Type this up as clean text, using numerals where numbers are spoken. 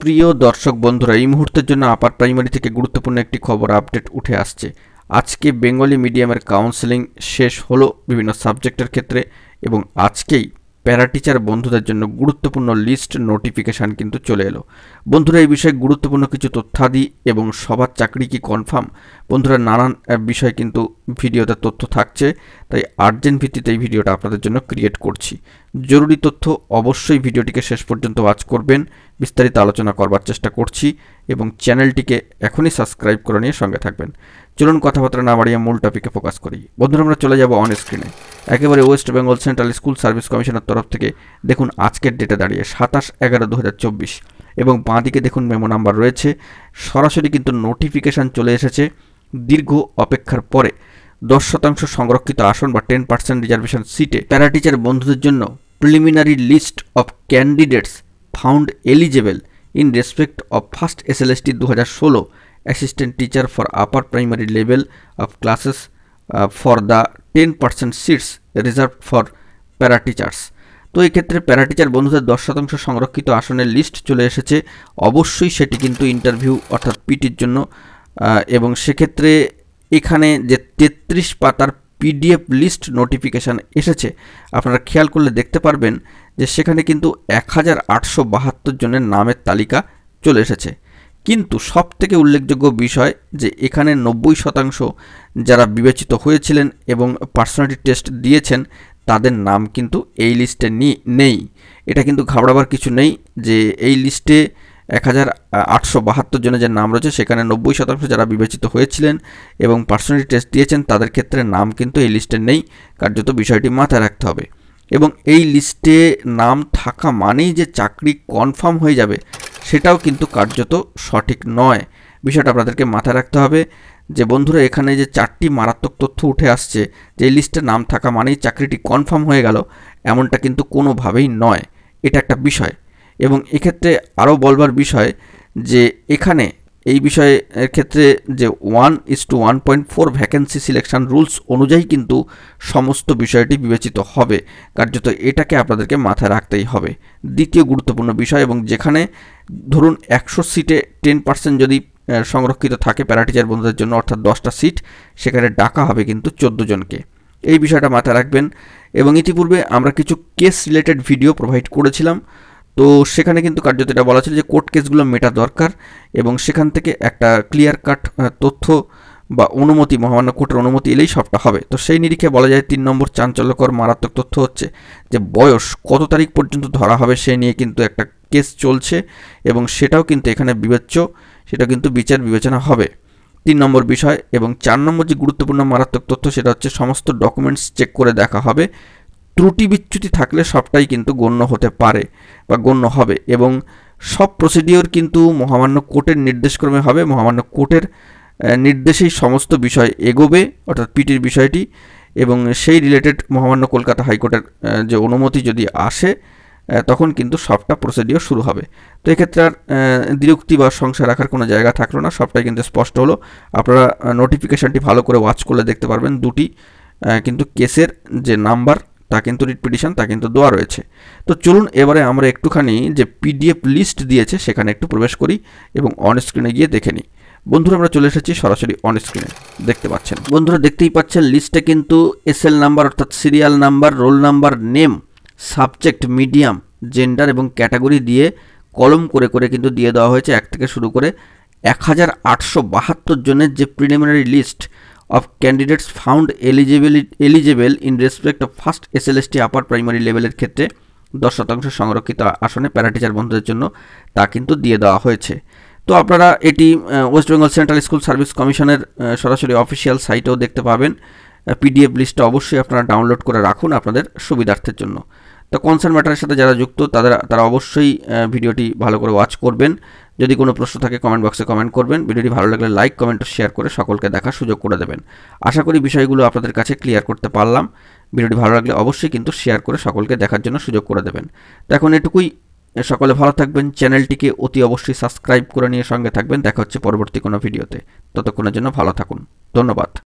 প্রিয় দর্শক বন্ধুরা, এই মুহূর্তের জন্য আপার প্রাইমারি থেকে গুরুত্বপূর্ণ একটি খবর আপডেট উঠে আসছে। আজকে বেঙ্গলি মিডিয়ামের কাউন্সেলিং শেষ হলো বিভিন্ন সাবজেক্টের ক্ষেত্রে, এবং আজকেই প্যারা টিচার বন্ধুদের জন্য গুরুত্বপূর্ণ লিস্ট নোটিফিকেশান কিন্তু চলে এলো। বন্ধুরা, এই বিষয়ে গুরুত্বপূর্ণ কিছু তথ্যাদি এবং সবার চাকরি কি কনফার্ম, বন্ধুরা নানান বিষয় কিন্তু ভিডিওতে তথ্য থাকছে, তাই আর্জেন্ট ভিত্তিতে এই ভিডিওটা আপনাদের জন্য ক্রিয়েট করছি। জরুরি তথ্য, অবশ্যই ভিডিওটিকে শেষ পর্যন্ত ওয়াচ করবেন, বিস্তারিত আলোচনা করবার চেষ্টা করছি, এবং চ্যানেলটিকে এখনই সাবস্ক্রাইব করে নিয়ে সঙ্গে থাকবেন। চলুন কথাবার্তা না বাড়িয়ে মূল টপিকে ফোকাস করি। বন্ধুরা, আমরা চলে যাব অন স্ক্রিনে। একেবারে West Bengal central school service কমিশনের তরফ থেকে দেখুন আজকের ডেটে দাঁড়িয়ে 27/11/2024, এবং বাঁ দিকে দেখুন মেমো নাম্বার রয়েছে। সরাসরি কিন্তু নোটিফিকেশান চলে এসেছে দীর্ঘ অপেক্ষার পরে। 10% সংরক্ষিত আসন বা 10% রিজার্ভেশন সিটে প্যারা টিচার বন্ধুদের জন্য preliminary list of candidates found eligible in respect of first SLST 2016 assistant teacher for upper primary level of classes for the 10% seats reserve for para teachers. তো এই ক্ষেত্রে প্যারা টিচার বন্ধুদের 10% সংরক্ষিত আসনের লিস্ট চলে এসেছে। অবশ্যই সেটি কিন্তু ইন্টারভিউ অর্থাৎ পিটির জন্য, এবং সেক্ষেত্রে এখানে যে 33 পাতার PDF লিস্ট নোটিফিকেশান এসেছে, আপনারা খেয়াল করলে দেখতে পারবেন যে সেখানে কিন্তু 1872 জনের নামের তালিকা চলে এসেছে। কিন্তু সবথেকে উল্লেখযোগ্য বিষয় যে এখানে 90% যারা বিবেচিত হয়েছিলেন এবং পার্সোনালিটি টেস্ট দিয়েছেন তাদের নাম কিন্তু এই লিস্টে নেই। এটা কিন্তু ঘাবড়াবার কিছু নেই যে এই লিস্টে 1872 জনের যে নাম রয়েছে সেখানে 90% যারা বিবেচিত হয়েছিলেন এবং পার্সোনালিটি টেস্ট দিয়েছেন তাদের ক্ষেত্রে নাম কিন্তু এই লিস্টে নেই। কার্যত বিষয়টি মাথায় রাখতে হবে, এবং এই লিস্টে নাম থাকা মানেই যে চাকরি কনফার্ম হয়ে যাবে সেটাও কিন্তু কার্যত সঠিক নয়। বিষয়টা আপনাদেরকে মাথায় রাখতে হবে যে বন্ধুরা, এখানে যে 4টি মারাত্মক তথ্য উঠে আসছে যে এই লিস্টে নাম থাকা মানেই চাকরিটি কনফার্ম হয়ে গেল, এমনটা কিন্তু কোনোভাবেই নয়। এটা একটা বিষয়, এবং এক্ষেত্রে আরও বলবার বিষয় যে এখানে এই বিষয়ের ক্ষেত্রে যে 1:1.4 ভ্যাকেন্সি সিলেকশন রুলস অনুযায়ী কিন্তু সমস্ত বিষয়টি বিবেচিত হবে। কার্যত এটাকে আপনাদেরকে মাথায় রাখতেই হবে। দ্বিতীয় গুরুত্বপূর্ণ বিষয়, এবং যেখানে ধরুন 100 সিটে 10% যদি সংরক্ষিত থাকে প্যারা টিচার বন্ধুদের জন্য, অর্থাৎ 10টা সিট, সেখানে ডাকা হবে কিন্তু 14 জনকে। এই বিষয়টা মাথায় রাখবেন। এবং ইতিপূর্বে আমরা কিছু কেস রিলেটেড ভিডিও প্রোভাইড করেছিলাম, তো সেখানে কিন্তু কার্যত এটা বলা ছিল যে কোর্ট কেসগুলো মেটা দরকার, এবং সেখান থেকে একটা ক্লিয়ার কাট তথ্য বা অনুমতি, মহামান্য কোর্টের অনুমতি এলেই সবটা হবে। তো সেই নিরিখে বলা যায় 3 নম্বর চাঞ্চল্যকর মারাত্মক তথ্য হচ্ছে যে বয়স কত তারিখ পর্যন্ত ধরা হবে সেই নিয়ে কিন্তু একটা কেস চলছে, এবং সেটাও কিন্তু এখানে বিবেচ্য, সেটা কিন্তু বিচার বিবেচনা হবে। 3 নম্বর বিষয়। এবং 4 নম্বর যে গুরুত্বপূর্ণ মারাত্মক তথ্য সেটা হচ্ছে সমস্ত ডকুমেন্টস চেক করে দেখা হবে। ত্রুটি বিচ্যুতি থাকলে সবটাই কিন্তু গণ্য হতে পারে বা গণ্য হবে, এবং সব প্রসিডিওর কিন্তু মহামান্য কোর্টের নির্দেশক্রমে হবে। মহামান্য কোর্টের নির্দেশেই সমস্ত বিষয় এগোবে, অর্থাৎ পিটির বিষয়টি, এবং সেই রিলেটেড মহামান্য কলকাতা হাইকোর্টের যে অনুমতি যদি আসে তখন কিন্তু সবটা প্রসিডিওর শুরু হবে। তো এক্ষেত্রে আর দ্বিরুক্তি বা সংশয় রাখার কোনো জায়গা থাকলো না, সবটাই কিন্তু স্পষ্ট হলো। আপনারা নোটিফিকেশানটি ভালো করে ওয়াচ করলে দেখতে পারবেন দুটি কিন্তু কেসের যে নাম্বার তা কিন্তু রিট পিটিশন তা কিন্তু দেওয়া রয়েছে। তো চলুন এবারে আমরা একটুখানি যে PDF লিস্ট দিয়েছে সেখানে একটু প্রবেশ করি এবং অন স্ক্রিনে গিয়ে দেখে নিই। বন্ধুরা, আমরা চলে এসেছি সরাসরি অন স্ক্রিনে, দেখতে পাচ্ছেন। বন্ধুরা, দেখতেই পাচ্ছেন লিস্টে কিন্তু SL নাম্বার অর্থাৎ serial number, roll number, name, subject, medium, gender এবং ক্যাটাগরি দিয়ে কলম করে করে কিন্তু দিয়ে দেওয়া হয়েছে। 1 থেকে শুরু করে 1872 জনের যে preliminary list of candidates found eligible in respect of first SLST upper primary লেভেলের ক্ষেত্রে 10% সংরক্ষিত আসনে প্যারা টিচার বন্ধুদের জন্য তা কিন্তু দিয়ে দেওয়া হয়েছে। তো আপনারা এটি West Bengal central school service কমিশনের সরাসরি অফিসিয়াল সাইটেও দেখতে পাবেন। PDF লিস্টটা অবশ্যই আপনারা ডাউনলোড করে রাখুন আপনাদের সুবিধার্থের জন্য। তো কনসার্ন ম্যাটারের সাথে যারা যুক্ত তারা অবশ্যই ভিডিওটি ভালো করে ওয়াচ করবেন। যদি কোনো প্রশ্ন থাকে কমেন্ট বক্সে কমেন্ট করবেন। ভিডিওটি ভালো লাগলে লাইক, কমেন্ট ও শেয়ার করে সকলকে দেখার সুযোগ করে দেবেন। আশা করি বিষয়গুলো আপনাদের কাছে ক্লিয়ার করতে পারলাম। ভিডিওটি ভালো লাগলে অবশ্যই কিন্তু শেয়ার করে সকলকে দেখার জন্য সুযোগ করে দেবেন। তো এখন এটুকুই, সকলে ভালো থাকবেন। চ্যানেলটিকে অতি অবশ্যই সাবস্ক্রাইব করে নিয়ে সঙ্গে থাকবেন। দেখা হচ্ছে পরবর্তী কোনো ভিডিওতে। ততক্ষণের জন্য ভালো থাকুন। ধন্যবাদ।